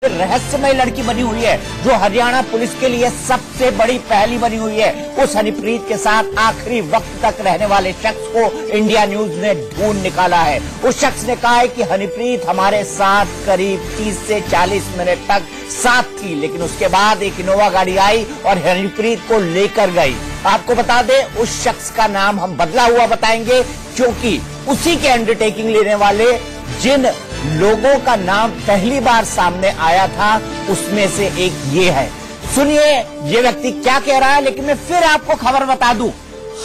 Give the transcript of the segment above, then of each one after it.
रहस्यमय लड़की बनी हुई है, जो हरियाणा पुलिस के लिए सबसे बड़ी पहली बनी हुई है। उस हनीप्रीत के साथ आखिरी वक्त तक रहने वाले शख्स को इंडिया न्यूज ने ढूंढ निकाला है। उस शख्स ने कहा है कि हनीप्रीत हमारे साथ करीब 30 से 40 मिनट तक साथ थी, लेकिन उसके बाद एक इनोवा गाड़ी आई और हनीप्रीत को लेकर गई। आपको बता दें, उस शख्स का नाम हम बदला हुआ बताएंगे, क्योंकि उसी के अंडरटेकिंग लेने वाले जिन लोगों का नाम पहली बार सामने आया था उसमें से एक ये है। सुनिए ये व्यक्ति क्या कह रहा है। लेकिन मैं फिर आपको खबर बता दूं,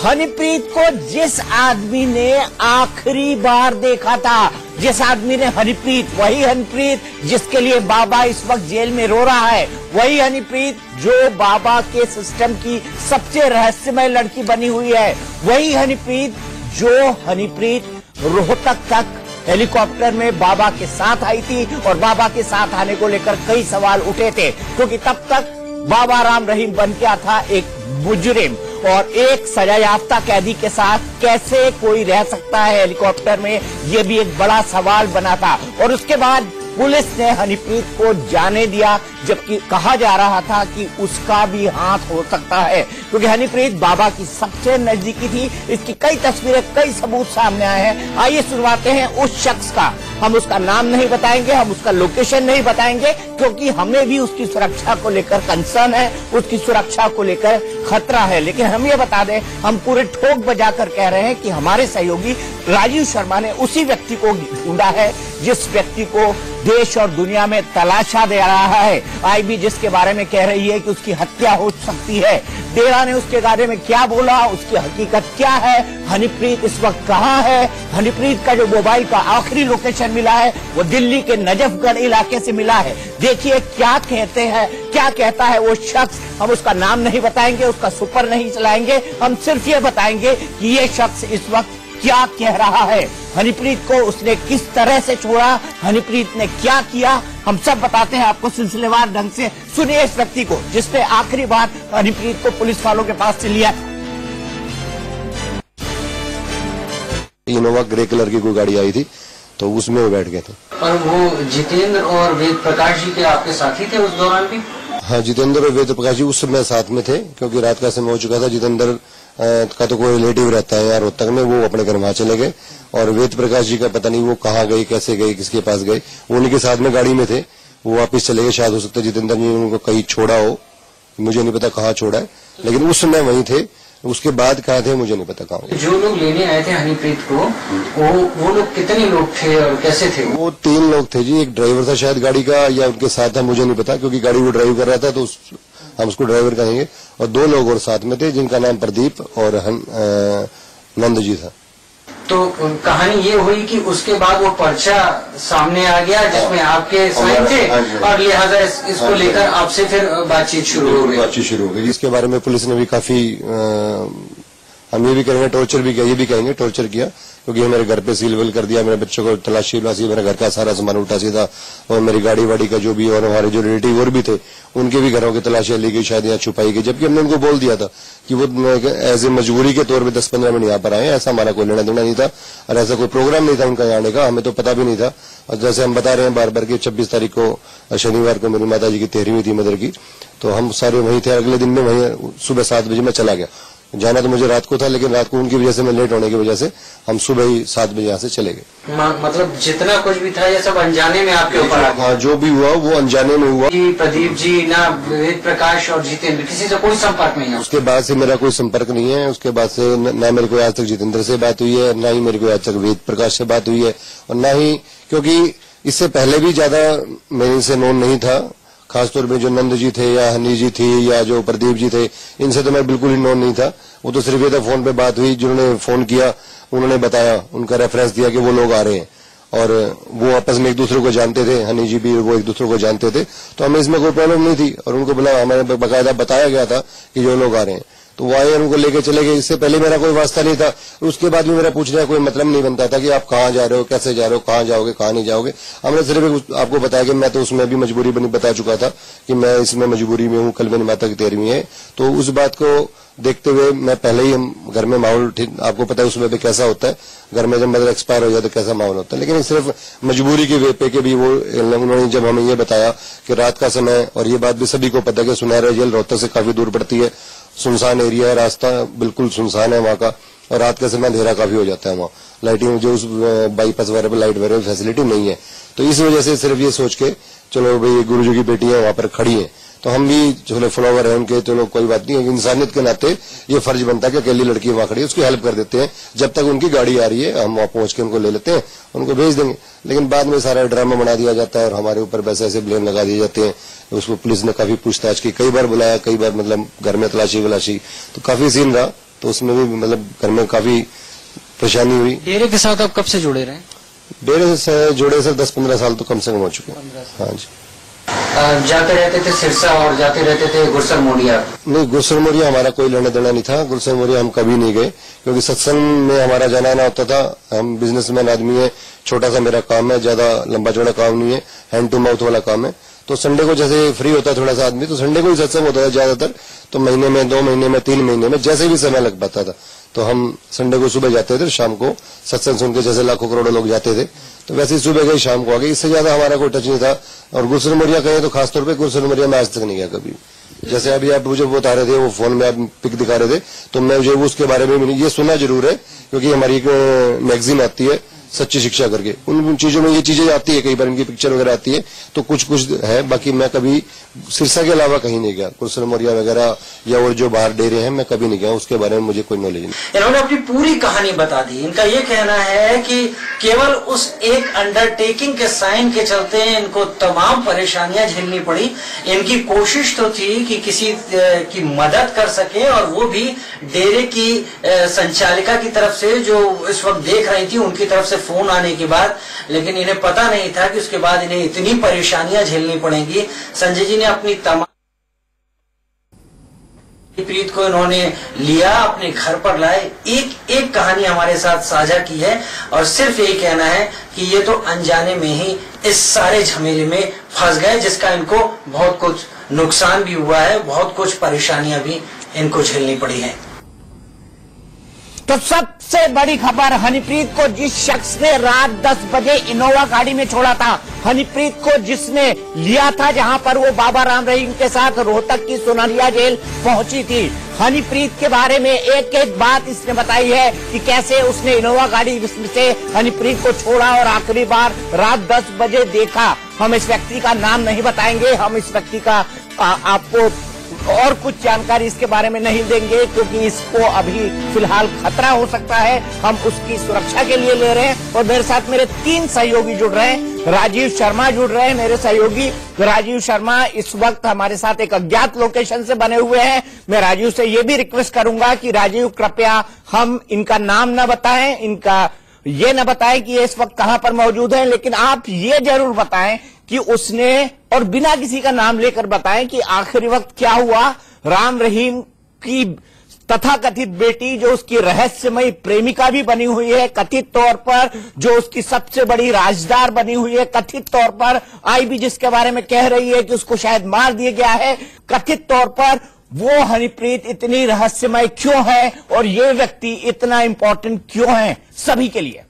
हनीप्रीत को जिस आदमी ने आखिरी बार देखा था, जिस आदमी ने हनीप्रीत, वही हनीप्रीत जिसके लिए बाबा इस वक्त जेल में रो रहा है, वही हनीप्रीत जो बाबा के सिस्टम की सबसे रहस्यमय लड़की बनी हुई है, वही हनीप्रीत जो हनीप्रीत रोहतक तक हेलीकॉप्टर में बाबा के साथ आई थी और बाबा के साथ आने को लेकर कई सवाल उठे थे, क्योंकि तब तक बाबा राम रहीम बन गया था एक मुजरिम, और एक सजायाफ्ता कैदी के साथ कैसे कोई रह सकता है हेलीकॉप्टर में, ये भी एक बड़ा सवाल बना था। और उसके बाद पुलिस ने हनीप्रीत को जाने दिया, जबकि कहा जा रहा था कि उसका भी हाथ हो सकता है, क्योंकि हनीप्रीत बाबा की सबसे नजदीकी थी। इसकी कई तस्वीरें, कई सबूत सामने आए हैं। आइए सुनवाते हैं उस शख्स का। हम उसका नाम नहीं बताएंगे, हम उसका लोकेशन नहीं बताएंगे, क्योंकि हमें भी उसकी सुरक्षा को लेकर कंसर्न है, उसकी सुरक्षा को लेकर खतरा है। लेकिन हम ये बता दें, हम पूरे ठोक बजाकर कह रहे हैं कि हमारे सहयोगी राजीव शर्मा ने उसी व्यक्ति को ढूंढा है जिस व्यक्ति को देश और दुनिया में तलाशा दे रहा है। आईबी जिसके बारे में कह रही है कि उसकी हत्या हो सकती है। डेरा ने उसके बारे में क्या बोला, उसकी हकीकत क्या है, हनीप्रीत इस वक्त कहाँ है, हनीप्रीत का जो मोबाइल का आखिरी लोकेशन मिला है वो दिल्ली के नजफगढ़ इलाके से मिला है। देखिए क्या कहते हैं, क्या कहता है वो शख्स। हम उसका नाम नहीं बताएंगे, उसका सुपर नहीं चलाएंगे, हम सिर्फ ये बताएंगे कि ये शख्स इस वक्त क्या कह रहा है, हनीप्रीत को उसने किस तरह से छोड़ा, हनीप्रीत ने क्या किया, हम सब बताते हैं आपको सिलसिलेवार ढंग से। सुनिए इस व्यक्ति को जिसने आखिरी बार हनीप्रीत को पुलिस वालों के पास से लिया। इनोवा ग्रे कलर की कोई गाड़ी आई थी, तो उसमें वो बैठ गए थे। और वो जितेंद्र और वेद प्रकाश जी के आपके साथी थे उस दौरान भी? हाँ, जितेंद्र और वेद प्रकाश जी उस समय साथ में थे, क्योंकि रात का समय हो चुका था। जितेंद्र का तो कोई रिलेटिव रहता है यार रोहतक में, वो अपने घर वहां चले गए। और वेद प्रकाश जी का पता नहीं वो कहाँ गए, कैसे गए, किसके पास गए, वो उनके साथ में गाड़ी में थे, वो वापस चले गए। शायद हो सकता है जितेंद्र जी उनको कहीं छोड़ा हो, मुझे नहीं पता कहाँ छोड़ा है, लेकिन उस समय वहीं थे। उसके बाद कहा थे मुझे नहीं पता कहाँ। जो लोग लेने आए थे हनीप्रीत को, वो लोग कितने लोग थे और कैसे थे? वो 3 लोग थे जी। एक ड्राइवर था शायद गाड़ी का, या उनके साथ था, मुझे नहीं पता, क्योंकि गाड़ी वो ड्राइव कर रहा था, तो हम उसको ड्राइवर कहेंगे। और 2 लोग और साथ में थे, जिनका नाम प्रदीप और नंद जी था। तो कहानी ये हुई कि उसके बाद वो पर्चा सामने आ गया जिसमें आपके साइन थे, और लिहाजा इसको लेकर आपसे फिर बातचीत शुरू हो गई। इसके बारे में पुलिस ने भी काफी हम ये भी करेंगे, टॉर्चर भी किया, ये भी कहेंगे टॉर्चर किया, क्योंकि मेरे घर पे सील विल कर दिया, मेरे बच्चों को तलाशी वलाशी, मेरे घर का सारा सामान उठा सीधा, और मेरी गाड़ी वाड़ी का जो भी, और हमारे जो रिलेटिव और भी थे उनके भी घरों की तलाशियां ली गई, शायद यहाँ छुपाई गई। जबकि हमने उनको बोल दिया था कि वो एज ए मजबूरी के तौर पर 10-15 मिनट यहाँ पर आए, ऐसा हमारा कोई लेना देना नहीं था, और ऐसा कोई प्रोग्राम नहीं था उनका यहाँ आने का, हमें तो पता भी नहीं था। और जैसे हम बता रहे हैं बार बार की 26 तारीख को शनिवार को मेरी माता जी की 13वीं थी मदर की, तो हम सारे वहीं थे। अगले दिन में वहीं सुबह 7 बजे मैं चला गया। जाना तो मुझे रात को था, लेकिन रात को उनकी वजह से, मैं लेट होने की वजह से हम सुबह ही 7 बजे यहाँ से चले गए। मतलब जितना कुछ भी था ये सब अनजाने में आपके ऊपर? हाँ, जो भी हुआ वो अनजाने में हुआ। प्रदीप जी, ना वेद प्रकाश और जितेंद्र, किसी से कोई संपर्क नहीं है? उसके बाद से मेरा कोई संपर्क नहीं है। उसके बाद से न मेरे को आज तक जितेंद्र से बात हुई है, न ही मेरे को आज तक वेद प्रकाश से बात हुई है, और न ही, क्योंकि इससे पहले भी ज्यादा मेरे से नोन नहीं था। खासतौर पे जो नंद जी थे या हनी जी थी या जो प्रदीप जी थे, इनसे तो मैं बिल्कुल ही नोन नहीं था। वो तो सिर्फ ये था फोन पे बात हुई, जिन्होंने फोन किया उन्होंने बताया, उनका रेफरेंस दिया कि वो लोग आ रहे हैं, और वो आपस में एक दूसरे को जानते थे, हनी जी भी वो एक दूसरे को जानते थे, तो हमें इसमें कोई प्रॉब्लम नहीं थी। और उनको बोला, हमें बाकायदा बताया गया था कि जो लोग आ रहे हैं, तो तो वो आए, उनको लेके चले गए। इससे पहले मेरा कोई वास्ता नहीं था, उसके बाद भी मेरा पूछने का कोई मतलब नहीं बनता था कि आप कहाँ जा रहे हो, कैसे जा रहे हो, कहाँ जाओगे, कहाँ नहीं जाओगे। हमने सिर्फ आपको बताया कि मैं तो उसमें भी मजबूरी बता चुका था कि मैं इसमें मजबूरी में हूँ, कल मेरी माता की 13वीं है। तो उस बात को देखते हुए मैं पहले ही घर में माहौल, आपको पता है उसमें भी कैसा होता है, घर में जब मदर एक्सपायर हो जाए तो कैसा माहौल होता है। लेकिन सिर्फ मजबूरी के वे पे के भी वो उन्होंने जब हमें ये बताया कि रात का समय, और ये बात भी सभी को पता है कि सुनहरा जेल रोहतक से काफी दूर पड़ती है, सुनसान एरिया है, रास्ता बिल्कुल सुनसान है वहाँ का, और रात का समय अंधेरा काफी हो जाता है वहाँ। लाइटिंग जो उस बाईपास वगैरह पर लाइट वगैरह फैसिलिटी नहीं है। तो इस वजह से सिर्फ ये सोच के चलो भाई गुरुजी की बेटी है वहां पर खड़ी है, तो हम भी चलो फॉलोवर है उनके, चलो कोई बात नहीं, इंसानियत के नाते ये फर्ज बनता है कि अकेली लड़की वहां खड़ी है, उसकी हेल्प कर देते हैं। जब तक उनकी गाड़ी आ रही है हम वहां पहुंच के उनको ले लेते हैं, उनको भेज देंगे। लेकिन बाद में सारा ड्रामा बना दिया जाता है और हमारे ऊपर वैसे ऐसे ब्लेम लगा दिए जाते हैं। उसको पुलिस ने काफी पूछताछ की, कई बार बुलाया, कई बार मतलब घर में तलाशी, तो काफी सीन रहा। तो उसमें भी मतलब घर में काफी परेशानी हुई। डेरे के साथ आप कब से जुड़े रहे? डेरे से जुड़े सर 10-15 साल तो कम से कम हो चुके हैं। हाँ जी। जाते रहते थे सिरसा और जाते रहते थे गुरसर मोरिया? नहीं, गुरसर मोरिया हमारा कोई लेना देना नहीं था। गुरसर मोरिया हम कभी नहीं गए, क्योंकि सत्संग में हमारा जाना आना होता था। हम बिजनेसमैन आदमी है, छोटा सा मेरा काम है, ज्यादा लंबा चौड़ा काम नहीं है, हैंड टू माउथ वाला काम है। तो संडे को जैसे फ्री होता है थोड़ा सा आदमी, तो संडे को ही सत्संग होता था ज्यादातर। तो महीने में, 2 महीने में, 3 महीने में, जैसे भी समय लग पाता था, तो हम संडे को सुबह जाते थे, शाम को सत्संग सुन के जैसे लाखों करोड़ों लोग जाते थे, तो वैसे ही सुबह गए शाम को आ गए। इससे ज्यादा हमारा कोई टच नहीं था। और गुरसर मोरिया कहे तो खासतौर पे गुरसर मोरिया में आज तक नहीं गया कभी। जैसे अभी आप मुझे बता रहे थे, वो फोन में आप पिक दिखा रहे थे, तो मैं मुझे उसके बारे में भी नहीं, ये सुना जरूर है क्योंकि हमारी एक मैगजीन आती है सच्ची शिक्षा करके, उन चीजों में ये चीजें आती है, कई बार इनकी पिक्चर वगैरह आती है, तो कुछ है। बाकी मैं कभी सिरसा के अलावा कहीं नहीं गया, गुरसर मोरिया वगैरह या और जो बाहर डेरे हैं मैं कभी नहीं गया, उसके बारे में मुझे कोई नॉलेज नहीं। इन्होंने अपनी पूरी कहानी बता दी। इनका ये कहना है कि केवल उस एक अंडरटेकिंग के साइन के चलते इनको तमाम परेशानियां झेलनी पड़ी। इनकी कोशिश तो थी कि किसी की मदद कर सके, और वो भी डेरे की संचालिका की तरफ से, जो इस वक्त देख रही थी, उनकी तरफ से फोन आने के बाद। लेकिन इन्हें पता नहीं था कि उसके बाद इन्हें इतनी परेशानियां झेलनी पड़ेंगी। संजय जी ने अपनी तमाम प्रीत को इन्होंने लिया, अपने घर पर लाए, एक एक कहानी हमारे साथ साझा की है, और सिर्फ यही कहना है कि ये तो अनजाने में ही इस सारे झमेले में फंस गए, जिसका इनको बहुत कुछ नुकसान भी हुआ है, बहुत कुछ परेशानियां भी इनको झेलनी पड़ी है। तो सबसे बड़ी खबर, हनीप्रीत को जिस शख्स ने रात 10 बजे इनोवा गाड़ी में छोड़ा था, हनीप्रीत को जिसने लिया था जहां पर वो बाबा राम रहीम के साथ रोहतक की सुनहरिया जेल पहुंची थी, हनीप्रीत के बारे में एक एक बात इसने बताई है कि कैसे उसने इनोवा गाड़ी से हनीप्रीत को छोड़ा और आखिरी बार रात 10 बजे देखा। हम इस व्यक्ति का नाम नहीं बताएंगे, हम इस व्यक्ति का आपको और कुछ जानकारी इसके बारे में नहीं देंगे, क्योंकि इसको अभी फिलहाल खतरा हो सकता है। हम उसकी सुरक्षा के लिए ले रहे हैं। और मेरे साथ मेरे 3 सहयोगी जुड़ रहे हैं। राजीव शर्मा जुड़ रहे हैं, मेरे सहयोगी राजीव शर्मा इस वक्त हमारे साथ एक अज्ञात लोकेशन से बने हुए हैं। मैं राजीव से ये भी रिक्वेस्ट करूंगा कि राजीव कृपया हम इनका नाम न बताएं, इनका ये न बताएं कि ये इस वक्त कहां पर मौजूद है, लेकिन आप ये जरूर बताएं कि उसने, और बिना किसी का नाम लेकर बताएं कि आखिरी वक्त क्या हुआ। राम रहीम की तथाकथित बेटी, जो उसकी रहस्यमयी प्रेमिका भी बनी हुई है, कथित तौर पर जो उसकी सबसे बड़ी राजदार बनी हुई है, कथित तौर पर आईबी जिसके बारे में कह रही है कि उसको शायद मार दिया गया है, कथित तौर पर वो हनीप्रीत इतनी रहस्यमय क्यों है और ये व्यक्ति इतना इंपॉर्टेंट क्यों है सभी के लिए।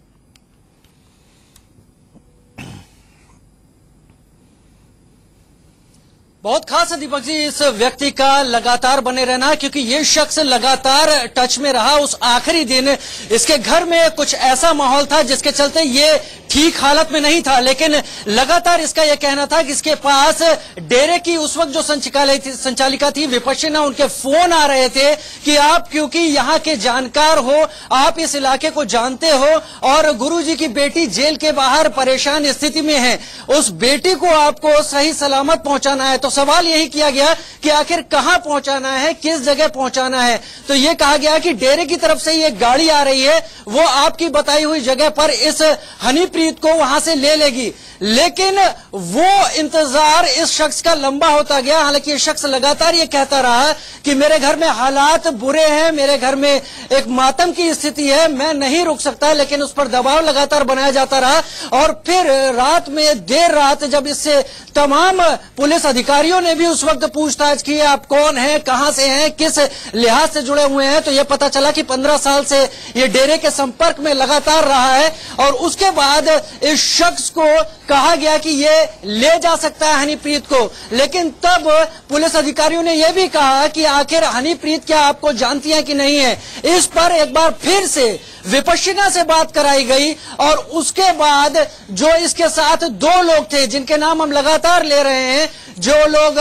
बहुत खास है दीपक जी इस व्यक्ति का लगातार बने रहना, क्योंकि ये शख्स लगातार टच में रहा। उस आखिरी दिन इसके घर में कुछ ऐसा माहौल था जिसके चलते ये ठीक हालत में नहीं था, लेकिन लगातार इसका यह कहना था कि इसके पास डेरे की उस वक्त जो संचालिका थी विपश्यना, उनके फोन आ रहे थे कि आप क्योंकि यहाँ के जानकार हो, आप इस इलाके को जानते हो और गुरुजी की बेटी जेल के बाहर परेशान स्थिति में है, उस बेटी को आपको सही सलामत पहुंचाना है, तो सवाल यही किया गया कि आखिर कहां पहुंचाना है, किस जगह पहुंचाना है। तो ये कहा गया कि डेरे की तरफ से ये गाड़ी आ रही है, वो आपकी बताई हुई जगह पर इस हनीप्रीत को वहां से ले लेगी। लेकिन वो इंतजार इस शख्स का लंबा होता गया। हालांकि ये शख्स लगातार ये कहता रहा कि मेरे घर में हालात बुरे हैं, मेरे घर में एक मातम की स्थिति है, मैं नहीं रुक सकता। लेकिन उस पर दबाव लगातार बनाया जाता रहा। और फिर रात में देर रात जब इससे तमाम पुलिस अधिकारियों ने भी उस वक्त पूछताछ की, आप कौन हैं, कहां से हैं, किस लिहाज से जुड़े हुए हैं, तो यह पता चला कि 15 साल से ये डेरे के संपर्क में लगातार रहा है। और उसके बाद इस शख्स को कहा गया कि ये ले जा सकता है हनीप्रीत को। लेकिन तब पुलिस अधिकारियों ने यह भी कहा कि आखिर हनीप्रीत क्या आपको जानती है कि नहीं है। इस पर एक बार फिर से विपश्यना से बात कराई गई। और उसके बाद जो इसके साथ 2 लोग थे जिनके नाम हम लगातार ले रहे हैं, जो लोग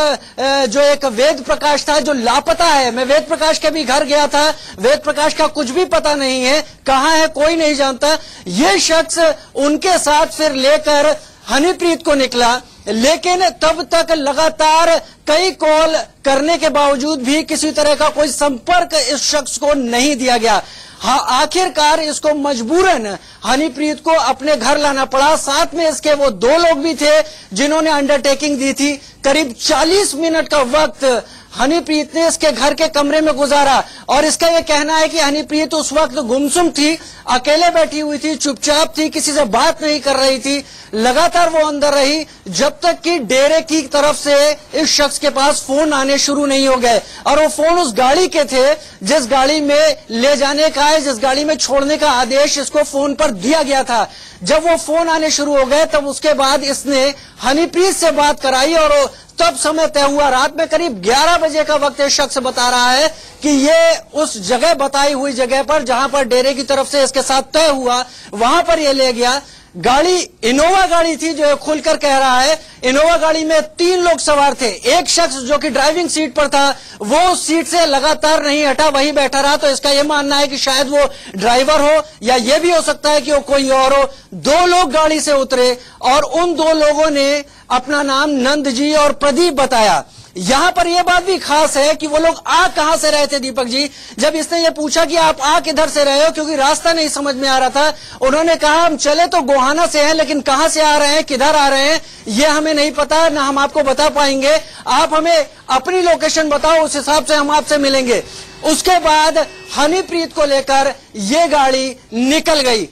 जो एक वेद प्रकाश था जो लापता है। मैं वेद प्रकाश के भी घर गया था, वेद प्रकाश का कुछ भी पता नहीं है, कहां है कोई नहीं जानता। ये शख्स उनके साथ फिर लेकर हनीप्रीत को निकला। लेकिन तब तक लगातार कई कॉल करने के बावजूद भी किसी तरह का कोई संपर्क इस शख्स को नहीं दिया गया। हाँ, आखिरकार इसको मजबूरन हनीप्रीत को अपने घर लाना पड़ा। साथ में इसके वो 2 लोग भी थे जिन्होंने अंडरटेकिंग दी थी। करीब 40 मिनट का वक्त हनीप्रीत ने इसके घर के कमरे में गुजारा। और इसका यह कहना है कि हनीप्रीत उस वक्त गुमसुम थी, अकेले बैठी हुई थी, चुपचाप थी, किसी से बात नहीं कर रही थी। लगातार वो अंदर रही जब तक कि डेरे की तरफ से इस शख्स के पास फोन आने शुरू नहीं हो गए। और वो फोन उस गाड़ी के थे जिस गाड़ी में ले जाने का है, जिस गाड़ी में छोड़ने का आदेश इसको फोन पर दिया गया था। जब वो फोन आने शुरू हो गए तब उसके बाद इसने हनीप्रीत से बात कराई। और तब समय तय हुआ, रात में करीब 11 बजे का वक्त इस शख्स बता रहा है कि ये उस जगह बताई हुई जगह पर जहां पर डेरे की तरफ से इसके साथ तय हुआ, वहां पर ये ले गया। गाड़ी इनोवा गाड़ी थी जो खुलकर कह रहा है। इनोवा गाड़ी में 3 लोग सवार थे। एक शख्स जो कि ड्राइविंग सीट पर था वो उस सीट से लगातार नहीं हटा, वहीं बैठा रहा। तो इसका यह मानना है कि शायद वो ड्राइवर हो या यह भी हो सकता है कि वो कोई और हो। 2 लोग गाड़ी से उतरे और उन 2 लोगों ने अपना नाम नंद जी और प्रदीप बताया। यहां पर यह बात भी खास है कि वो लोग आ कहां से रहे थे दीपक जी। जब इसने ये पूछा कि आप आ किधर से रहे हो, क्योंकि रास्ता नहीं समझ में आ रहा था, उन्होंने कहा हम चले तो गोहाना से हैं, लेकिन कहां से आ रहे हैं, किधर आ रहे हैं, ये हमें नहीं पता, ना हम आपको बता पाएंगे। आप हमें अपनी लोकेशन बताओ, उस हिसाब से हम आपसे मिलेंगे। उसके बाद हनीप्रीत को लेकर ये गाड़ी निकल गई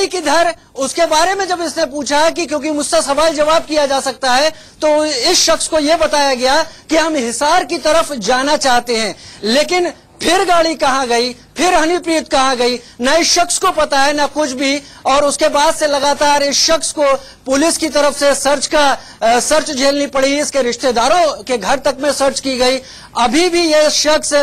किधर, उसके बारे में जब इसने पूछा कि क्योंकि मुझसे सवाल जवाब किया जा सकता है, तो इस शख्स को यह बताया गया कि हम हिसार की तरफ जाना चाहते हैं। लेकिन फिर गाड़ी कहां गई, फिर हनीप्रीत कहां गई, न इस शख्स को पता है न कुछ भी। और उसके बाद से लगातार इस शख्स को पुलिस की तरफ से सर्च झेलनी पड़ी। इसके रिश्तेदारों के घर तक में सर्च की गई। अभी भी यह शख्स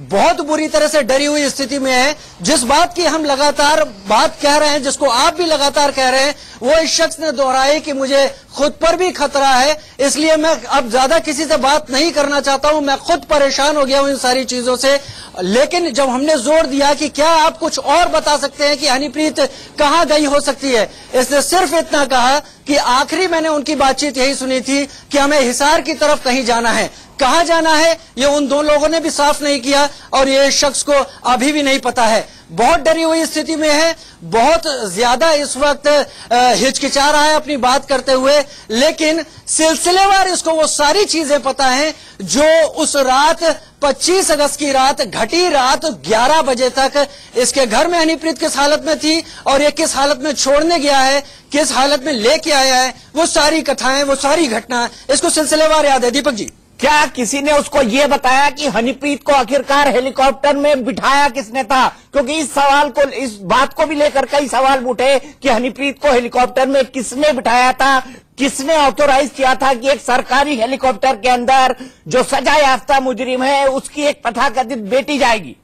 बहुत बुरी तरह से डरी हुई स्थिति में है। जिस बात की हम लगातार बात कह रहे हैं, जिसको आप भी लगातार कह रहे हैं, वो इस शख्स ने दोहराई कि मुझे खुद पर भी खतरा है, इसलिए मैं अब ज्यादा किसी से बात नहीं करना चाहता हूं, मैं खुद परेशान हो गया हूं इन सारी चीजों से। लेकिन जब हमने जोर दिया कि क्या आप कुछ और बता सकते हैं कि हनीप्रीत कहां गई हो सकती है, इसने सिर्फ इतना कहा कि आखिरी मैंने उनकी बातचीत यही सुनी थी कि हमें हिसार की तरफ कहीं जाना है। कहां जाना है ये उन 2 लोगों ने भी साफ नहीं किया और ये शख्स को अभी भी नहीं पता है। बहुत डरी हुई स्थिति में है, बहुत ज्यादा इस वक्त हिचकिचा रहा है अपनी बात करते हुए। लेकिन सिलसिलेवार इसको वो सारी चीजें पता हैं जो उस रात 25 अगस्त की रात घटी। रात 11 बजे तक इसके घर में हनीप्रीत किस हालत में थी और ये किस हालत में छोड़ने गया है, किस हालत में लेके आया है, वो सारी कथाएं, वो सारी घटना इसको सिलसिलेवार याद है। दीपक जी, क्या किसी ने उसको ये बताया कि हनीप्रीत को आखिरकार हेलीकॉप्टर में बिठाया किसने था? क्योंकि इस बात को भी लेकर कई सवाल उठे कि हनीप्रीत को हेलीकॉप्टर में किसने बिठाया था, किसने ऑथोराइज किया था कि एक सरकारी हेलीकॉप्टर के अंदर जो सजा याफ्ता मुजरिम है उसकी एक तथाकथित बेटी जाएगी।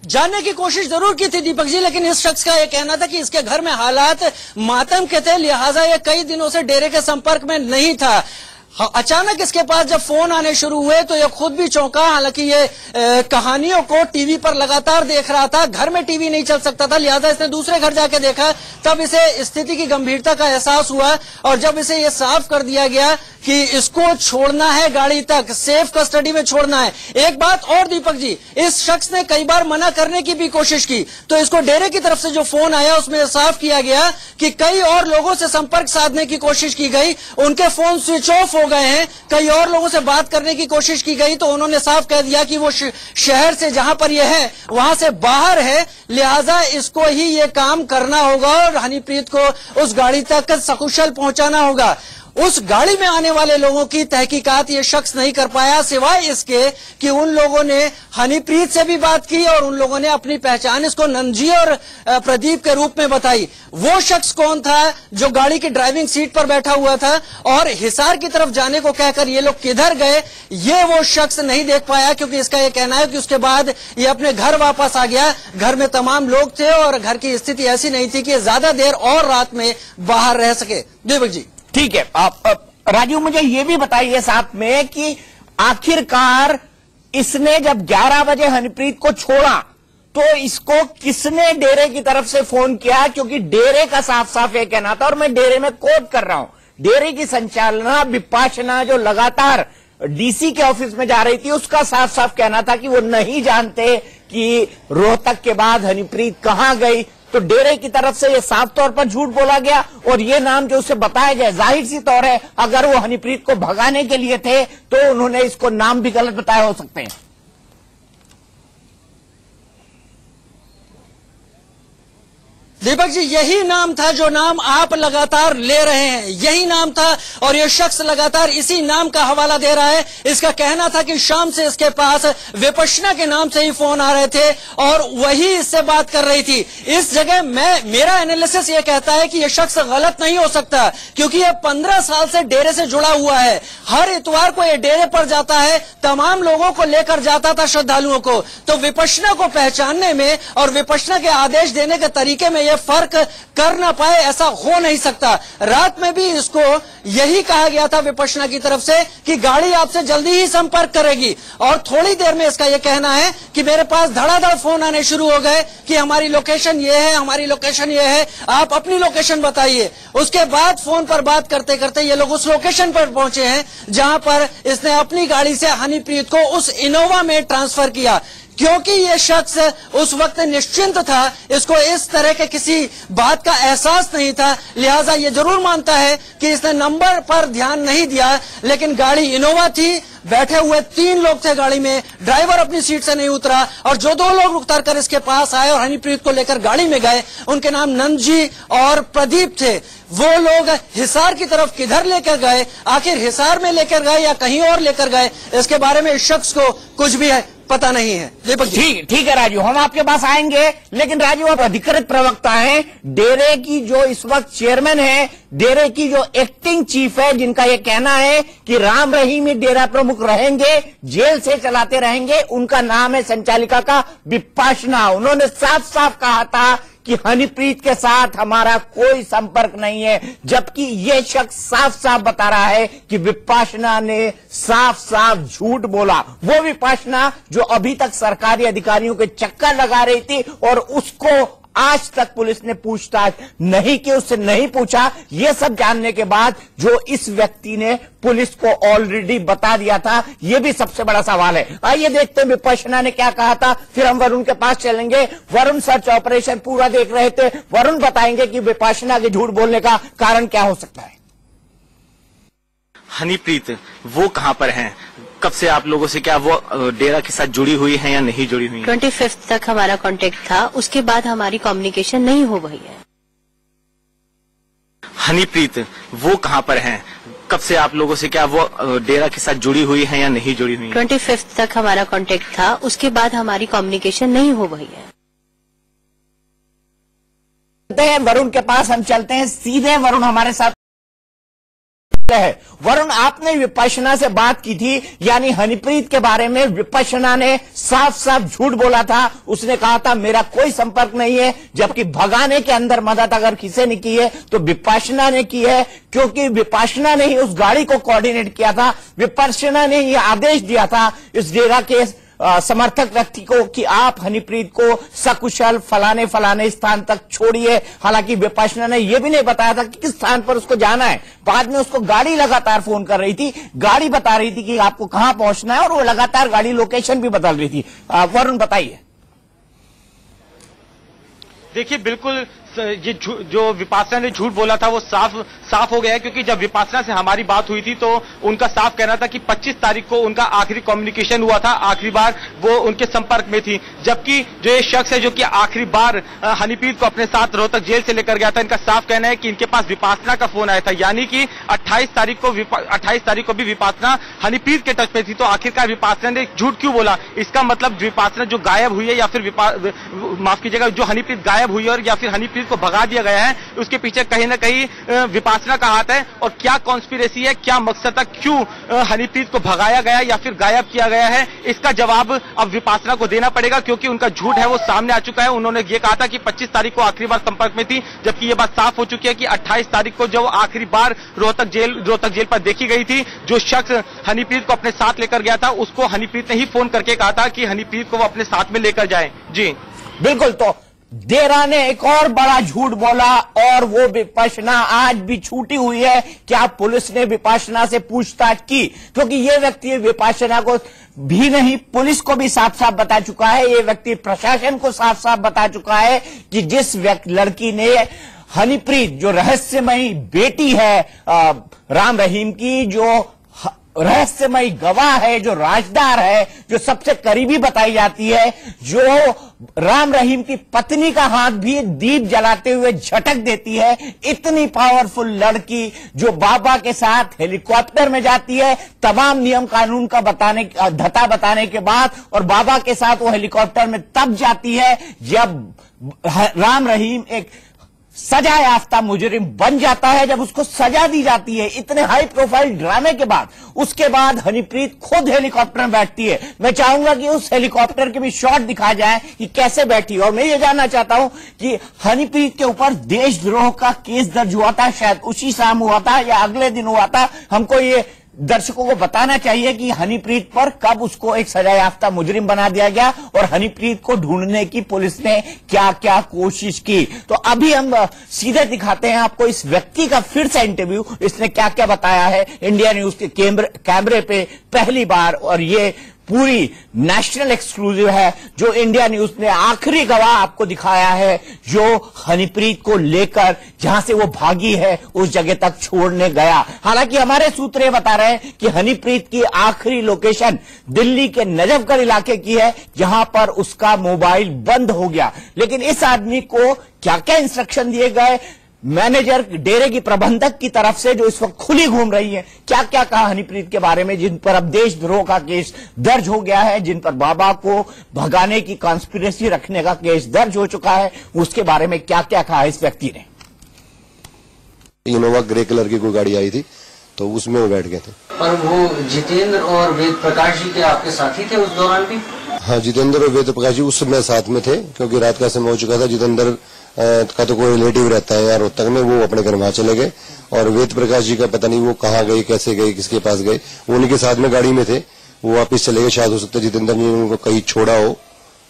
जानने की कोशिश जरूर की थी दीपक जी, लेकिन इस शख्स का यह कहना था कि इसके घर में हालात मातम के थे, लिहाजा ये कई दिनों से डेरे के संपर्क में नहीं था। हाँ, अचानक इसके पास जब फोन आने शुरू हुए तो ये खुद भी चौंका। हालांकि ये कहानियों को टीवी पर लगातार देख रहा था, घर में टीवी नहीं चल सकता था, लिहाजा इसने दूसरे घर जाके देखा, तब इसे स्थिति की गंभीरता का एहसास हुआ। और जब इसे ये साफ कर दिया गया कि इसको छोड़ना है गाड़ी तक, सेफ कस्टडी में छोड़ना है। एक बात और दीपक जी, इस शख्स ने कई बार मना करने की भी कोशिश की, तो इसको डेरे की तरफ से जो फोन आया उसमें साफ किया गया कि कई और लोगों से संपर्क साधने की कोशिश की गई, उनके फोन स्विच ऑफ हो गए हैं, कई और लोगों से बात करने की कोशिश की गई, तो उन्होंने साफ कह दिया कि वो शहर से जहां पर यह है वहां से बाहर है, लिहाजा इसको ही ये काम करना होगा और हनीप्रीत को उस गाड़ी तक सकुशल पहुंचाना होगा। उस गाड़ी में आने वाले लोगों की तहकीकात ये शख्स नहीं कर पाया, सिवाय इसके कि उन लोगों ने हनीप्रीत से भी बात की और उन लोगों ने अपनी पहचान इसको नंजी और प्रदीप के रूप में बताई। वो शख्स कौन था जो गाड़ी की ड्राइविंग सीट पर बैठा हुआ था और हिसार की तरफ जाने को कहकर ये लोग किधर गए, ये वो शख्स नहीं देख पाया, क्योंकि इसका ये कहना है कि उसके बाद ये अपने घर वापस आ गया। घर में तमाम लोग थे और घर की स्थिति ऐसी नहीं थी कि ज्यादा देर और रात में बाहर रह सके। दीपक जी, ठीक है। आप राजू मुझे ये भी बताइए साथ में कि आखिरकार इसने जब 11 बजे हनीप्रीत को छोड़ा तो इसको किसने डेरे की तरफ से फोन किया, क्योंकि डेरे का साफ साफ ये कहना था, और मैं डेरे में कोट कर रहा हूं, डेरे की संचालना विपाशना जो लगातार डीसी के ऑफिस में जा रही थी, उसका साफ साफ कहना था कि वो नहीं जानते कि रोहतक के बाद हनीप्रीत कहां गई। तो डेरे की तरफ से ये साफ तौर पर झूठ बोला गया और ये नाम जो उसे बताया गया, जाहिर सी तौर है अगर वो हनीप्रीत को भगाने के लिए थे तो उन्होंने इसको नाम भी गलत बताया हो सकते हैं। दीपक जी, यही नाम था जो नाम आप लगातार ले रहे हैं, यही नाम था और ये शख्स लगातार इसी नाम का हवाला दे रहा है। इसका कहना था कि शाम से इसके पास विपशना के नाम से ही फोन आ रहे थे और वही इससे बात कर रही थी। इस जगह मेरा एनालिसिस ये कहता है कि ये शख्स गलत नहीं हो सकता, क्योंकि ये 15 साल से डेरे से जुड़ा हुआ है। हर इतवार को ये डेरे पर जाता है, तमाम लोगों को लेकर जाता था, श्रद्धालुओं को। तो विपशना को पहचानने में और विपशना के आदेश देने के तरीके में ये फर्क कर ना पाए, ऐसा हो नहीं सकता। रात में भी इसको यही कहा गया था विपशना की तरफ से कि गाड़ी आपसे जल्दी ही संपर्क करेगी, और थोड़ी देर में इसका यह कहना है कि मेरे पास धड़ाधड़ फोन आने शुरू हो गए कि हमारी लोकेशन ये है, हमारी लोकेशन ये है, आप अपनी लोकेशन बताइए। उसके बाद फोन पर बात करते करते ये लोग उस लोकेशन पर पहुंचे हैं जहां पर इसने अपनी गाड़ी से हनीप्रीत को उस इनोवा में ट्रांसफर किया। क्योंकि ये शख्स उस वक्त निश्चिंत था, इसको इस तरह के किसी बात का एहसास नहीं था, लिहाजा ये जरूर मानता है कि इसने नंबर पर ध्यान नहीं दिया, लेकिन गाड़ी इनोवा थी, बैठे हुए 3 लोग थे गाड़ी में, ड्राइवर अपनी सीट से नहीं उतरा और जो 2 लोग उतर कर इसके पास आए और हनीप्रीत को लेकर गाड़ी में गए, उनके नाम नंजी और प्रदीप थे। वो लोग हिसार की तरफ किधर लेकर गए, आखिर हिसार में लेकर गए या कहीं और लेकर गए, इसके बारे में इस शख्स को कुछ भी पता नहीं है। दीपक जी, ठीक है राजू, हम आपके पास आएंगे, लेकिन राजू आप अधिकृत प्रवक्ता हैं, डेरे की जो इस वक्त चेयरमैन है, डेरे की जो एक्टिंग चीफ है, जिनका यह कहना है कि राम रहीम ही डेरा प्रमुख रहेंगे, जेल से चलाते रहेंगे, उनका नाम है संचालिका का विपाशना। उन्होंने साफ साफ कहा था कि हनीप्रीत के साथ हमारा कोई संपर्क नहीं है, जबकि यह शख्स साफ साफ बता रहा है कि विपाशना ने साफ साफ झूठ बोला। वो विपाशना जो अभी तक सरकारी अधिकारियों के चक्कर लगा रही थी और उसको आज तक पुलिस ने पूछताछ नहीं की, उससे नहीं पूछा। ये सब जानने के बाद जो इस व्यक्ति ने पुलिस को ऑलरेडी बता दिया था, ये भी सबसे बड़ा सवाल है। आइए देखते हैं विपशना ने क्या कहा था, फिर हम वरुण के पास चलेंगे। वरुण सर्च ऑपरेशन पूरा देख रहे थे, वरुण बताएंगे कि विपशना के झूठ बोलने का कारण क्या हो सकता है। हनीप्रीत वो कहां पर हैं? कब से आप लोगों से क्या वो डेरा के साथ जुड़ी हुई है या नहीं जुड़ी हुई है? 25 तक हमारा कांटेक्ट था, उसके बाद हमारी कम्युनिकेशन नहीं हो पाई है। हनीप्रीत वो कहां पर हैं? कब से आप लोगों से क्या वो डेरा के साथ जुड़ी हुई है या नहीं जुड़ी हुई है? 25 तक हमारा कांटेक्ट था, उसके बाद हमारी कम्युनिकेशन नहीं हो पाई है। वरुण के पास हम चलते हैं सीधे। वरुण हमारे साथ है। वरुण, आपने विपश्यना से बात की थी, यानी हनीप्रीत के बारे में विपश्यना ने साफ साफ झूठ बोला था। उसने कहा था मेरा कोई संपर्क नहीं है, जबकि भगाने के अंदर मदद अगर किसी ने की है तो विपश्यना ने की है, क्योंकि विपश्यना ने ही उस गाड़ी को कोऑर्डिनेट किया था। विपश्यना ने यह आदेश दिया था इस डेरा के समर्थक व्यक्ति को कि आप हनीप्रीत को सकुशल फलाने फलाने स्थान तक छोड़िए। हालांकि विपश्यना ने यह भी नहीं बताया था कि किस स्थान पर उसको जाना है। बाद में उसको गाड़ी लगातार फोन कर रही थी, गाड़ी बता रही थी कि आपको कहां पहुंचना है, और वो लगातार गाड़ी लोकेशन भी बदल रही थी। वरुण, बताइए। देखिए, बिल्कुल ये जो विपासना ने झूठ बोला था वो साफ हो गया है, क्योंकि जब विपासना से हमारी बात हुई थी तो उनका साफ कहना था कि 25 तारीख को उनका आखिरी कम्युनिकेशन हुआ था, आखिरी बार वो उनके संपर्क में थी। जबकि जो ये शख्स है जो कि आखिरी बार हनीप्रीत को अपने साथ रोहतक जेल से लेकर गया था, इनका साफ कहना है कि इनके पास विपासना का फोन आया था, यानी कि 28 तारीख को भी विपासना हनीप्रीत के टच में थी। तो आखिरकार विपासना ने झूठ क्यों बोला? इसका मतलब विपासना जो गायब हुई है, या फिर माफ कीजिएगा, जो हनीप्रीत गायब हुई है और या फिर हनीप्रीत को भगा दिया गया है, उसके पीछे कहीं ना कहीं विपासना का हाथ है। और क्या कॉन्स्पिरेसी है, क्या मकसद था, क्यों हनीप्रीत को भगाया गया या फिर गायब किया गया है, इसका जवाब अब विपासना को देना पड़ेगा, क्योंकि उनका झूठ है वो सामने आ चुका है। उन्होंने ये कहा था कि 25 तारीख को आखिरी बार संपर्क में थी, जबकि ये बात साफ हो चुकी है कि 28 तारीख को जो आखिरी बार रोहतक जेल पर देखी गई थी, जो शख्स हनीप्रीत को अपने साथ लेकर गया था, उसको हनीप्रीत ने ही फोन करके कहा था कि हनीप्रीत को वो अपने साथ में लेकर जाए। जी बिल्कुल। तो डेरा ने एक और बड़ा झूठ बोला, और वो विपश्यना आज भी छूटी हुई है। क्या पुलिस ने विपश्यना से पूछताछ की? क्योंकि ये व्यक्ति विपश्यना को भी नहीं, पुलिस को भी साफ साफ बता चुका है, ये व्यक्ति प्रशासन को साफ साफ बता चुका है कि जिस लड़की ने हनीप्रीत, जो रहस्यमयी बेटी है राम रहीम की, जो रहस्यमयी गवाह है, जो राजदार है, जो सबसे करीबी बताई जाती है, जो राम रहीम की पत्नी का हाथ भी दीप जलाते हुए झटक देती है, इतनी पावरफुल लड़की जो बाबा के साथ हेलीकॉप्टर में जाती है, तमाम नियम कानून का धता बताने के बाद, और बाबा के साथ वो हेलीकॉप्टर में तब जाती है जब राम रहीम एक सजा याफ्ता मुजरिम बन जाता है, जब उसको सजा दी जाती है इतने हाई प्रोफाइल ड्रामे के बाद। उसके बाद हनीप्रीत खुद हेलीकॉप्टर में बैठती है। मैं चाहूंगा कि उस हेलीकॉप्टर के भी शॉट दिखाया जाए कि कैसे बैठी। और मैं ये जानना चाहता हूं कि हनीप्रीत के ऊपर देशद्रोह का केस दर्ज हुआ था, शायद उसी शाम हुआ था या अगले दिन हुआ था। हमको ये दर्शकों को बताना चाहिए कि हनीप्रीत पर कब उसको एक सजा याफ्ता मुजरिम बना दिया गया, और हनीप्रीत को ढूंढने की पुलिस ने क्या क्या कोशिश की। तो अभी हम सीधे दिखाते हैं आपको इस व्यक्ति का फिर से इंटरव्यू, इसने क्या क्या बताया है इंडिया न्यूज के कैमरे पे पहली बार। और ये पूरी नेशनल एक्सक्लूसिव है, जो इंडिया न्यूज ने आखिरी गवाह आपको दिखाया है, जो हनीप्रीत को लेकर जहां से वो भागी है उस जगह तक छोड़ने गया। हालांकि हमारे सूत्र ये बता रहे हैं कि हनीप्रीत की आखिरी लोकेशन दिल्ली के नजफगढ़ इलाके की है, जहां पर उसका मोबाइल बंद हो गया। लेकिन इस आदमी को क्या क्या इंस्ट्रक्शन दिए गए मैनेजर डेरे की प्रबंधक की तरफ से, जो इस वक्त खुली घूम रही है, क्या क्या कहा हनीप्रीत के बारे में, जिन पर अब देशद्रोह का केस दर्ज हो गया है, जिन पर बाबा को भगाने की कॉन्स्पिरेसी रखने का केस दर्ज हो चुका है, उसके बारे में क्या क्या कहा इस व्यक्ति ने। इनोवा ग्रे कलर की कोई गाड़ी आई थी, तो उसमें वो बैठ गए थे। पर वो जितेंद्र और वेद प्रकाश जी के आपके साथी थे उस दौरान भी? हाँ, जितेंद्र और वेद प्रकाश जी उस समय साथ में थे, क्योंकि रात का समय हो चुका था। जितेंद्र का तो कोई रिलेटिव रहता है यार रोहतक में, वो अपने घर वहां चले गए। और वेद प्रकाश जी का पता नहीं वो कहाँ गए, कैसे गए, किसके पास गए, वो उनके साथ में गाड़ी में थे, वो वापिस चले गए। शायद हो सकता है जितेंद्र ने उनको कहीं छोड़ा हो,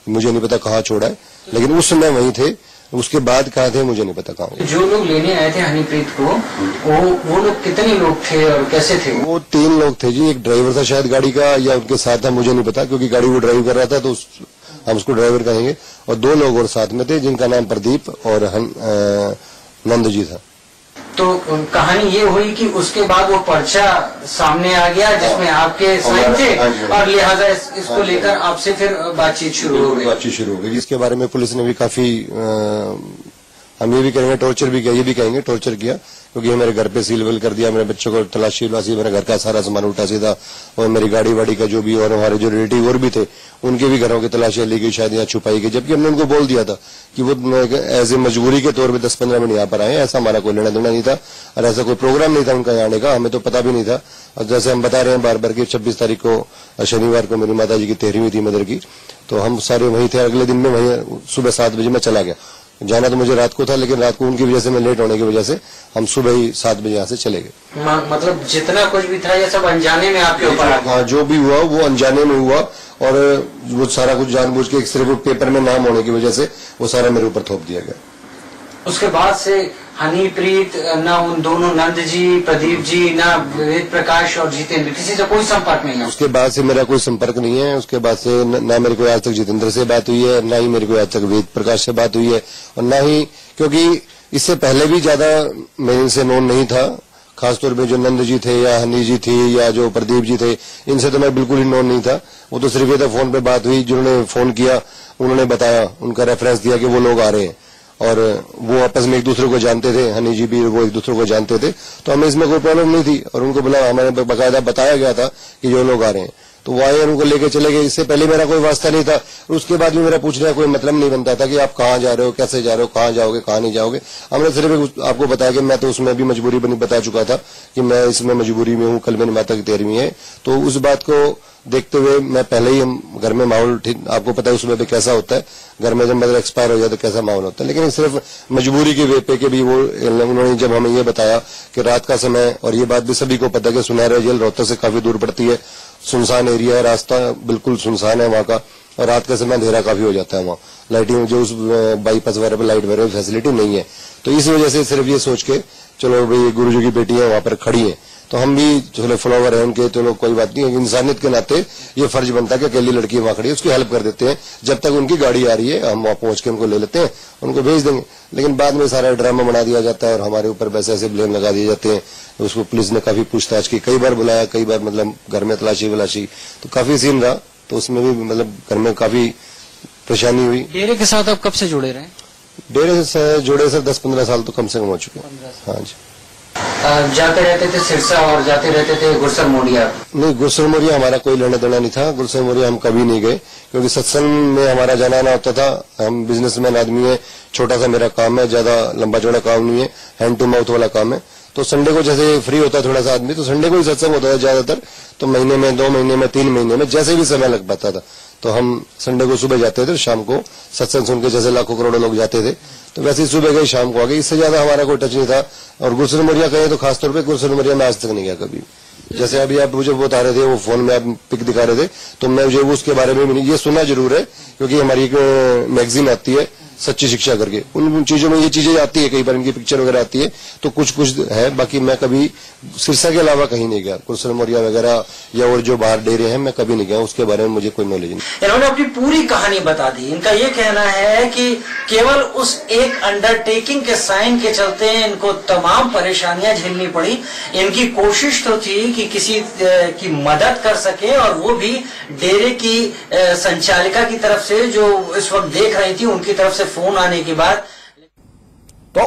मुझे नहीं पता कहाँ छोड़ा है, लेकिन उस समय वहीं थे। उसके बाद कहाँ थे मुझे नहीं पता कहाँ। जो लोग लेने आए थे हनीप्रीत को, वो लोग कितने लोग थे और कैसे थे? वो 3 लोग थे जी। एक ड्राइवर था शायद गाड़ी का, या उनके साथ था, मुझे नहीं पता, क्योंकि गाड़ी वो ड्राइव कर रहा था, तो हम उसको ड्राइवर कहेंगे। और 2 लोग और साथ में थे, जिनका नाम प्रदीप और नंद जी था। तो कहानी ये हुई कि उसके बाद वो पर्चा सामने आ गया जिसमें आपके साइन थे, और लिहाजा इसको लेकर आपसे फिर बातचीत शुरू हो गई। जिसके बारे में पुलिस ने भी काफी हम ये भी करेंगे, टॉर्चर भी किया, ये भी कहेंगे टॉर्चर किया, क्योंकि मेरे घर पे सील कर दिया, मेरे बच्चों को तलाशी मेरे घर का सारा सामान उठा सीधा, और मेरी गाड़ी वाड़ी का जो भी, और हमारे जो रिलेटिव और भी थे उनके भी घरों की तलाशी ली गई, शायद यहाँ छुपाई गई, जबकि हमने उनको बोल दिया था कि वो एज ए मजबूरी के तौर पे 10-15 मिनट यहाँ पर आए, ऐसा हमारा कोई लेना देना नहीं था और ऐसा कोई प्रोग्राम नहीं था उनका यहाँ आने का, हमें तो पता भी नहीं था। और जैसे हम बता रहे हैं बार बार की 26 तारीख को शनिवार को मेरी माता जी की 13वीं थी मदर की, तो हम सारे वहीं थे। अगले दिन में वहीं सुबह 7 बजे मैं चला गया, जाना तो मुझे रात को था, लेकिन रात को उनकी वजह से मैं लेट होने की वजह से हम सुबह ही 7 बजे यहाँ से चले गए। मतलब जितना कुछ भी था ये सब अनजाने में आपके ऊपर? हाँ, जो भी हुआ वो अनजाने में हुआ, और वो सारा कुछ जानबूझ के सिर्फ पेपर में नाम होने की वजह से वो सारा मेरे ऊपर थोप दिया गया। उसके बाद से हनीप्रीत, ना उन दोनों नंद जी, प्रदीप जी, ना वेद प्रकाश और जितेंद्र, किसी से कोई संपर्क नहीं है? उसके बाद से मेरा कोई संपर्क नहीं है। उसके बाद से ना मेरे को आज तक जितेंद्र से बात हुई है, ना ही मेरे को आज तक वेद प्रकाश से बात हुई है, और ना ही, क्योंकि इससे पहले भी ज्यादा मैं इनसे नोन नहीं था, खासतौर पे जो नंद जी थे या हनी जी थी या जो प्रदीप जी थे, इनसे तो मैं बिल्कुल ही नोन नहीं था। वो तो सिर्फ ये था फोन पे बात हुई, जिन्होंने फोन किया उन्होंने बताया, उनका रेफरेंस दिया कि वो लोग आ रहे हैं, और वो आपस में एक दूसरे को जानते थे, हनी जी भी वो एक दूसरे को जानते थे, तो हमें इसमें कोई प्रॉब्लम नहीं थी। और उनको बोला, हमारे बकायदा बताया गया था कि जो लोग आ रहे हैं, तो वो आए, उनको लेके चले गए। इससे पहले मेरा कोई वास्ता नहीं था, उसके बाद भी मेरा पूछने का कोई मतलब नहीं बनता था कि आप कहाँ जा रहे हो, कैसे जा रहे हो, कहाँ जाओगे, कहाँ नहीं जाओगे। हमने सिर्फ आपको बताया कि मैं तो उसमें भी मजबूरी बनी बता चुका था कि मैं इसमें मजबूरी में हूँ, कल मेरी माता की 13वीं है, तो उस बात को देखते हुए मैं पहले ही घर में माहौल ठीक, आपको पता है उसमें भी कैसा होता है, घर में जब मदर एक्सपायर हो जाए तो कैसा माहौल होता है, लेकिन सिर्फ मजबूरी के वे पे के भी वो उन्होंने जब हमें ये बताया कि रात का समय, और ये बात भी सभी को पता है कि सुनहरा जेल रोहतक से काफी दूर पड़ती है, सुनसान एरिया है, रास्ता बिल्कुल सुनसान है वहाँ का, और रात का समय अंधेरा काफी हो जाता है वहाँ, लाइटिंग जो उस बाईपास वगैरह पर लाइट वगैरह फैसिलिटी नहीं है, तो इस वजह से सिर्फ ये सोच के चलो भाई गुरुजी की बेटी है वहां पर खड़ी है, तो हम भी चलो फॉलोवर है उनके, चलो कोई बात नहीं, इंसानियत के नाते ये फर्ज बनता है कि अकेली लड़की वहां खड़ी है, उसकी हेल्प कर देते हैं, जब तक उनकी गाड़ी आ रही है हम वहां पहुंच के उनको ले लेते हैं, उनको भेज देंगे। लेकिन बाद में सारा ड्रामा बना दिया जाता है और हमारे ऊपर वैसे ऐसे ब्लेम लगा दिए जाते हैं। उसको पुलिस ने काफी पूछताछ की, कई बार बुलाया, कई बार मतलब घर में तलाशी, तो काफी सीन रहा, तो उसमें भी मतलब घर में काफी परेशानी हुई। डेरे के साथ आप कब से जुड़े रहे? डेरे से जुड़े सर 10-15 साल तो कम से कम हो चुके हैं। हाँ जी। जाते रहते थे सिरसा और जाते रहते थे गुरसर मोरिया? नहीं, गुरसर मोरिया हमारा कोई लेना देना नहीं था, गुरसर मोरिया हम कभी नहीं गए, क्योंकि सत्संग में हमारा जाना आना होता था। हम बिजनेसमैन आदमी है, छोटा सा मेरा काम है, ज्यादा लंबा चौड़ा काम नहीं है, हैंड टू माउथ वाला काम है, तो संडे को जैसे फ्री होता है थोड़ा सा आदमी, तो संडे को ही सत्संग होता था ज्यादातर, तो महीने में 2 महीने में 3 महीने में जैसे भी समय लग पाता था, तो हम संडे को सुबह जाते थे, शाम को सत्संग सुन के जैसे लाखों करोड़ों लोग जाते थे, तो वैसे ही सुबह गए शाम को आ गए, इससे ज्यादा हमारा कोई टच नहीं था। और गुरसर मोरिया कहे तो खासतौर पे गुरसर मोरिया में आज तक नहीं गया कभी। जैसे अभी आप मुझे बता रहे थे, वो फोन में आप पिक दिखा रहे थे, तो मैं मुझे उसके बारे में भी नहीं, ये सुना जरूर है, क्योंकि हमारी एक मैगजीन आती है सच्ची शिक्षा करके, उन चीजों में ये चीजें आती है, कई बार इनकी पिक्चर वगैरह आती है, तो कुछ है, बाकी मैं कभी सिरसा के अलावा कहीं नहीं गया, गुरसर मोरिया वगैरह या और जो बाहर डेरे हैं मैं कभी नहीं गया, उसके बारे में मुझे कोई नॉलेज नहीं। इन्होंने अपनी पूरी कहानी बता दी। इनका ये कहना है कि केवल उस एक अंडरटेकिंग के साइन के चलते इनको तमाम परेशानियां झेलनी पड़ी। इनकी कोशिश तो थी कि किसी की मदद कर सके, और वो भी डेरे की संचालिका की तरफ से, जो इस वक्त देख रही थी, उनकी तरफ से फोन आने के बाद। तो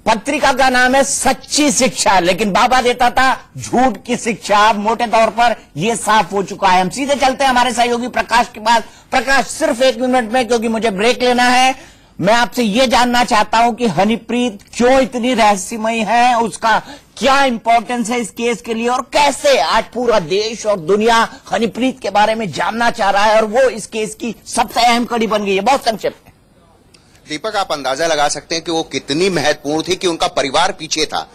पत्रिका का नाम है सच्ची शिक्षा, लेकिन बाबा देता था झूठ की शिक्षा। मोटे तौर पर यह साफ हो चुका है। हम सीधे चलते हैं हमारे सहयोगी प्रकाश के पास। प्रकाश, सिर्फ 1 मिनट में, क्योंकि मुझे ब्रेक लेना है, मैं आपसे यह जानना चाहता हूं कि हनीप्रीत क्यों इतनी रहस्यमयी है, उसका क्या इंपॉर्टेंस है इस केस के लिए, और कैसे आज पूरा देश और दुनिया हनीप्रीत के बारे में जानना चाह रहा है, और वो इस केस की सबसे अहम कड़ी बन गई है। बहुत संक्षिप्त में दीपक, आप अंदाजा लगा सकते हैं कि वो कितनी महत्वपूर्ण थी कि उनका परिवार पीछे था।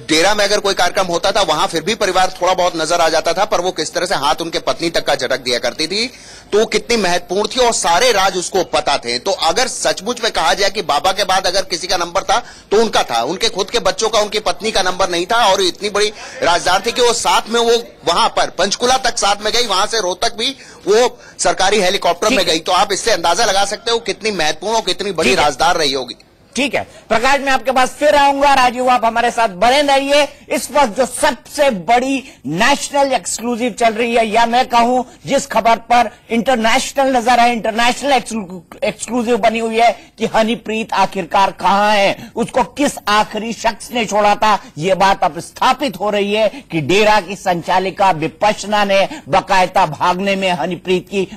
डेरा में अगर कोई कार्यक्रम होता था वहां फिर भी परिवार थोड़ा बहुत नजर आ जाता था, पर वो किस तरह से हाथ उनके पत्नी तक का झटक दिया करती थी, तो वो कितनी महत्वपूर्ण थी और सारे राज उसको पता थे। तो अगर सचमुच में कहा जाए कि बाबा के बाद अगर किसी का नंबर था तो उनका था, उनके खुद के बच्चों का, उनकी पत्नी का नंबर नहीं था। और इतनी बड़ी राजदार थी कि वो साथ में, वो वहां पर पंचकुला तक साथ में गई, वहां से रोहतक भी वो सरकारी हेलीकॉप्टर में गई। तो आप इससे अंदाजा लगा सकते हो कितनी महत्वपूर्ण और कितनी बड़ी राजदार रही होगी। ठीक है प्रकाश, मैं आपके पास फिर आऊंगा। राजीव, आप हमारे साथ बने रहिए। इस वक्त जो सबसे बड़ी नेशनल एक्सक्लूसिव चल रही है, या मैं कहूं जिस खबर पर इंटरनेशनल नजर है, इंटरनेशनल एक्सक्लूसिव बनी हुई है कि हनीप्रीत आखिरकार कहां है, उसको किस आखिरी शख्स ने छोड़ा था। यह बात अब स्थापित हो रही है कि डेरा की संचालिका विपश्यना ने बाकायदा भागने में हनीप्रीत की